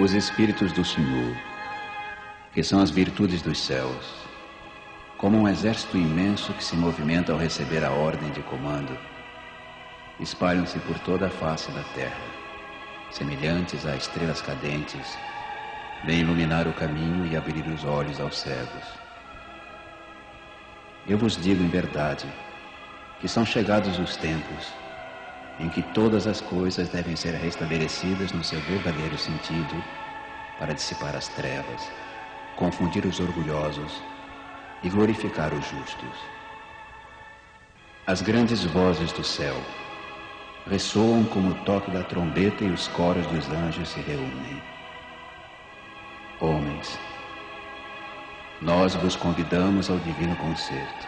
Os Espíritos do Senhor, que são as virtudes dos céus, como um exército imenso que se movimenta ao receber a ordem de comando, espalham-se por toda a face da terra, semelhantes a estrelas cadentes, vêm iluminar o caminho e abrir os olhos aos cegos. Eu vos digo em verdade que são chegados os tempos em que todas as coisas devem ser restabelecidas no seu verdadeiro sentido para dissipar as trevas, confundir os orgulhosos e glorificar os justos. As grandes vozes do céu ressoam como o toque da trombeta e os coros dos anjos se reúnem. Homens, nós vos convidamos ao divino concerto.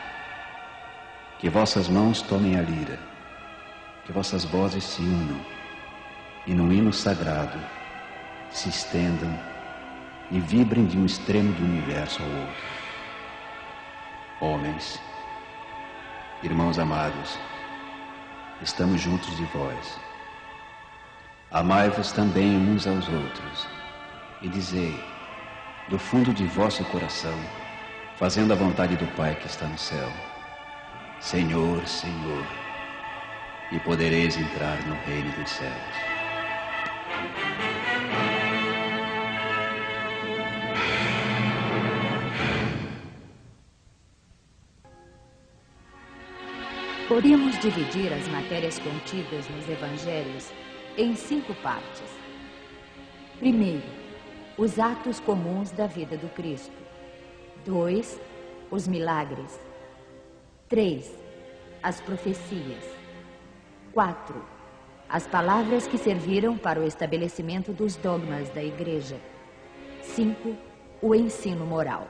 Que vossas mãos tomem a lira, que vossas vozes se unam e num hino sagrado se estendam e vibrem de um extremo do universo ao outro. Homens, irmãos amados, estamos juntos de vós. Amai-vos também uns aos outros e dizei, do fundo de vosso coração, fazendo a vontade do Pai que está no céu: Senhor, Senhor, e podereis entrar no reino dos céus. Podemos dividir as matérias contidas nos evangelhos em 5 partes. Primeiro, os atos comuns da vida do Cristo. 2, os milagres. 3, as profecias. 4, as palavras que serviram para o estabelecimento dos dogmas da Igreja. 5, o ensino moral.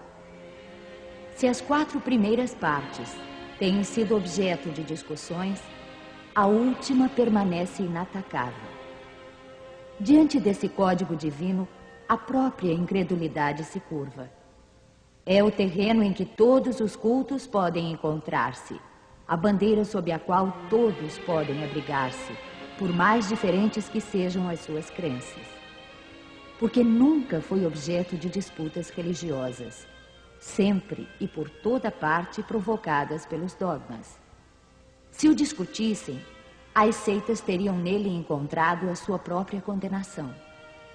Se as 4 primeiras partes têm sido objeto de discussões, a última permanece inatacável. Diante desse código divino, a própria incredulidade se curva. É o terreno em que todos os cultos podem encontrar-se, a bandeira sob a qual todos podem abrigar-se, por mais diferentes que sejam as suas crenças. Porque nunca foi objeto de disputas religiosas, sempre e por toda parte provocadas pelos dogmas. Se o discutissem, as seitas teriam nele encontrado a sua própria condenação,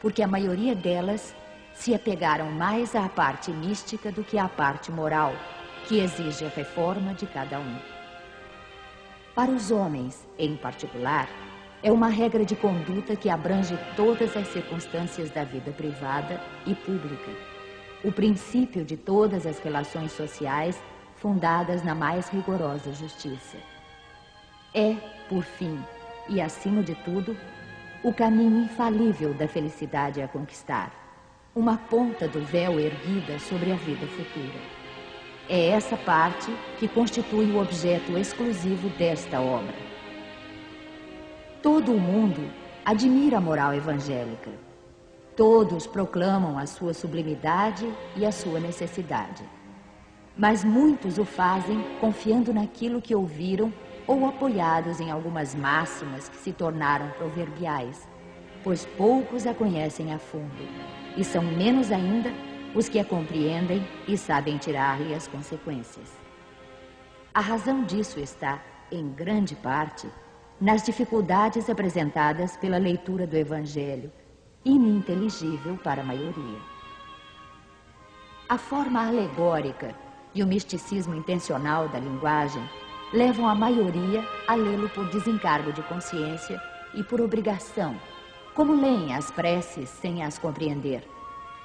porque a maioria delas se apegaram mais à parte mística do que à parte moral, que exige a reforma de cada um. Para os homens, em particular, é uma regra de conduta que abrange todas as circunstâncias da vida privada e pública, o princípio de todas as relações sociais fundadas na mais rigorosa justiça. É, por fim, e acima de tudo, o caminho infalível da felicidade a conquistar, uma ponta do véu erguida sobre a vida futura. É essa parte que constitui o objeto exclusivo desta obra. Todo o mundo admira a moral evangélica. Todos proclamam a sua sublimidade e a sua necessidade. Mas muitos o fazem confiando naquilo que ouviram ou apoiados em algumas máximas que se tornaram proverbiais, pois poucos a conhecem a fundo, e são menos ainda os que a compreendem e sabem tirar-lhe as consequências. A razão disso está, em grande parte, nas dificuldades apresentadas pela leitura do Evangelho, ininteligível para a maioria. A forma alegórica e o misticismo intencional da linguagem levam a maioria a lê-lo por desencargo de consciência e por obrigação, como leem as preces sem as compreender,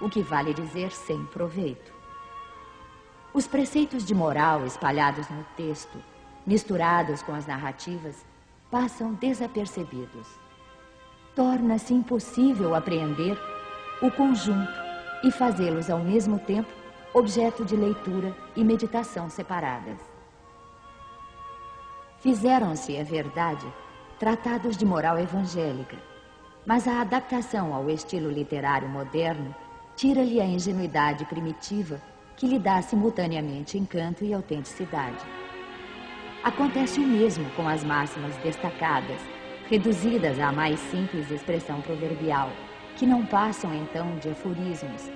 o que vale dizer sem proveito. Os preceitos de moral espalhados no texto, misturados com as narrativas, passam desapercebidos. Torna-se impossível apreender o conjunto e fazê-los ao mesmo tempo objeto de leitura e meditação separadas. Fizeram-se, é verdade, tratados de moral evangélica, mas a adaptação ao estilo literário moderno tira-lhe a ingenuidade primitiva que lhe dá simultaneamente encanto e autenticidade. Acontece o mesmo com as máximas destacadas, reduzidas à mais simples expressão proverbial, que não passam então de aforismos,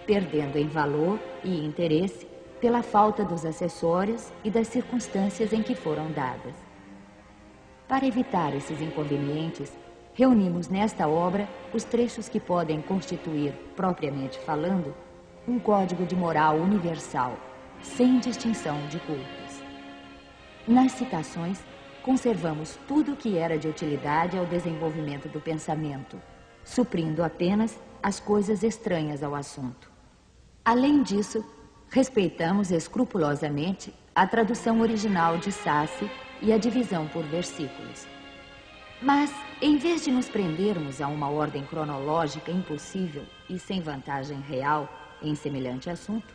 perdendo em valor e interesse pela falta dos acessórios e das circunstâncias em que foram dadas. Para evitar esses inconvenientes, reunimos nesta obra os trechos que podem constituir, propriamente falando, um código de moral universal, sem distinção de cultos. Nas citações, conservamos tudo o que era de utilidade ao desenvolvimento do pensamento, suprindo apenas as coisas estranhas ao assunto. Além disso, respeitamos escrupulosamente a tradução original de Sassi e a divisão por versículos. Mas, em vez de nos prendermos a uma ordem cronológica impossível e sem vantagem real em semelhante assunto,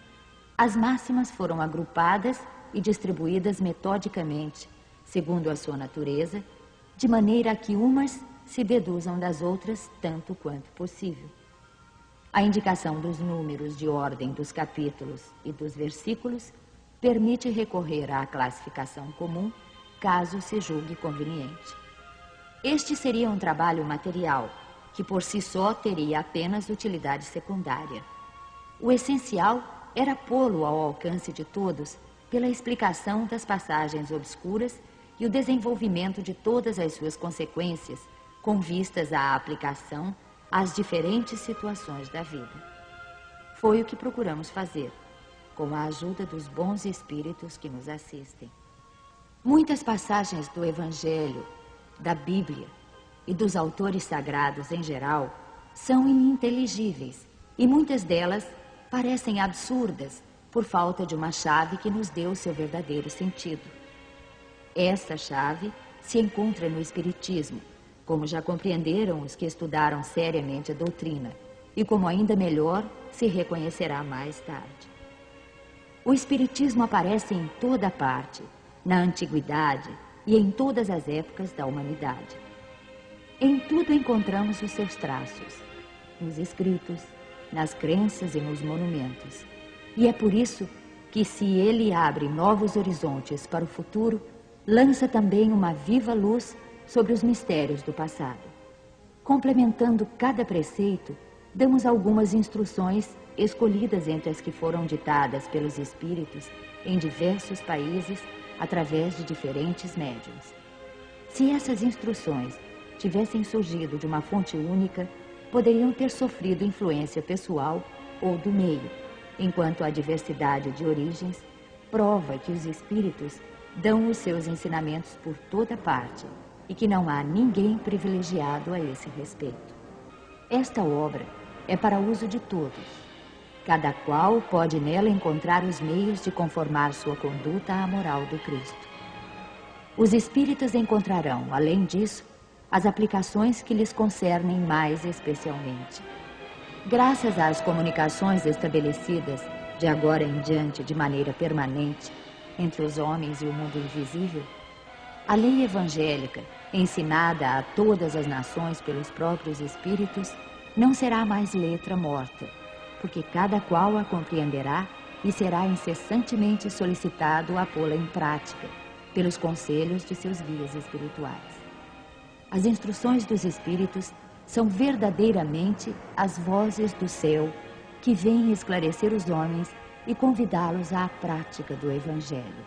as máximas foram agrupadas e distribuídas metodicamente, segundo a sua natureza, de maneira a que umas se deduzam das outras tanto quanto possível. A indicação dos números de ordem dos capítulos e dos versículos permite recorrer à classificação comum, caso se julgue conveniente. Este seria um trabalho material, que por si só teria apenas utilidade secundária. O essencial era pô-lo ao alcance de todos pela explicação das passagens obscuras e o desenvolvimento de todas as suas consequências, com vistas à aplicação às diferentes situações da vida. Foi o que procuramos fazer, com a ajuda dos bons espíritos que nos assistem. Muitas passagens do Evangelho, da Bíblia e dos autores sagrados em geral são ininteligíveis e muitas delas parecem absurdas por falta de uma chave que nos dê o seu verdadeiro sentido. Essa chave se encontra no Espiritismo, como já compreenderam os que estudaram seriamente a doutrina, e como ainda melhor se reconhecerá mais tarde. O Espiritismo aparece em toda parte, na antiguidade e em todas as épocas da humanidade. Em tudo encontramos os seus traços, nos escritos, nas crenças e nos monumentos. E é por isso que, se ele abre novos horizontes para o futuro, lança também uma viva luz sobre os mistérios do passado. Complementando cada preceito, damos algumas instruções escolhidas entre as que foram ditadas pelos espíritos em diversos países através de diferentes médiuns. Se essas instruções tivessem surgido de uma fonte única, poderiam ter sofrido influência pessoal ou do meio, enquanto a diversidade de origens prova que os espíritos dão os seus ensinamentos por toda parte e que não há ninguém privilegiado a esse respeito. Esta obra é para uso de todos. Cada qual pode nela encontrar os meios de conformar sua conduta à moral do Cristo. Os espíritas encontrarão, além disso, as aplicações que lhes concernem mais especialmente. Graças às comunicações estabelecidas de agora em diante de maneira permanente entre os homens e o mundo invisível, a lei evangélica, ensinada a todas as nações pelos próprios espíritos, não será mais letra morta, porque cada qual a compreenderá e será incessantemente solicitado a pô-la em prática pelos conselhos de seus guias espirituais. As instruções dos espíritos são verdadeiramente as vozes do céu que vêm esclarecer os homens e convidá-los à prática do Evangelho.